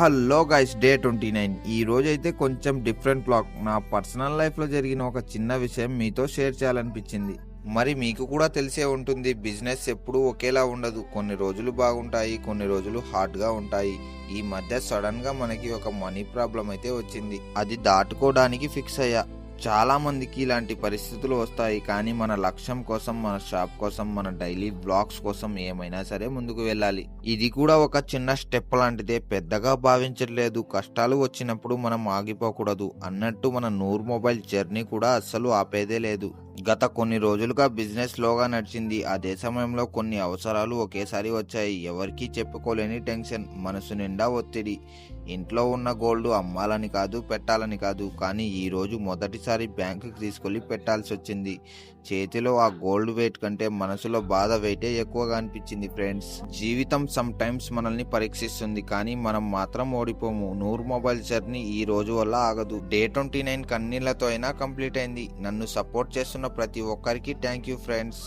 Hello guys, day 29. ఈ రోజు అయితే కొంచెం డిఫరెంట్ బ్లాగ్. నా పర్సనల్ లైఫ్ లో జరిగిన ఒక చిన్న విషయం మీతో షేర్ చేయాలనిపించింది. మరి మీకు కూడా తెలిసే ఉంటుంది, బిజినెస్ ఎప్పుడూ ఒకేలా ఉండదు. కొన్ని రోజులు బాగుంటాయి, కొన్ని రోజులు హార్డ్ గా ఉంటాయి. ఈ మధ్య సడన్ గా మనకి ఒక మనీ ప్రాబ్లం అయితే వచ్చింది. అది దాటుకోవడానికి ఫిక్స్ అయ్యా. చాలా మందికి ఇలాంటి పరిస్థితులు వస్తాయి, కానీ మన లక్ష్యం కోసం, మన షాప్ కోసం, మన డైలీ బ్లాగ్స్ కోసం ఏమైనా సరే ముందుకు వెళ్ళాలి. ఇది కూడా ఒక చిన్న స్టెప్ లాంటిదే, పెద్దగా భావించట్లేదు. కష్టాలు వచ్చినప్పుడు మనం ఆగిపోకూడదు అన్నట్టు మన నూర్ మొబైల్ జర్నీ కూడా అస్సలు ఆపేదే లేదు. గత కొన్ని రోజులుగా బిజినెస్ స్లోగా నడిచింది. అదే సమయంలో కొన్ని అవసరాలు ఒకేసారి వచ్చాయి. ఎవరికీ చెప్పుకోలేని టెన్షన్, మనసు నిండా ఒత్తిడి. ఇంట్లో ఉన్న గోల్డ్ అమ్మాలని కాదు, పెట్టాలని కాదు, కానీ ఈ రోజు మొదటిసారి బ్యాంకుకి తీసుకెళ్లి పెట్టాల్సి వచ్చింది. చేతిలో ఆ గోల్డ్ వెయిట్ కంటే మనసులో బాధ వెయిటే ఎక్కువగా అనిపించింది. ఫ్రెండ్స్, జీవితం సమ్ టైమ్స్ మనల్ని పరీక్షిస్తుంది, కానీ మనం మాత్రం ఓడిపోము. నూర్ మొబైల్ జర్నీ ఈ రోజు వల్ల ఆగదు. డే 29 కన్నీళ్లతో అయినా కంప్లీట్ అయింది. నన్ను సపోర్ట్ చేస్తున్న ప్రతి ఒక్కరికి థ్యాంక్ యూ ఫ్రెండ్స్.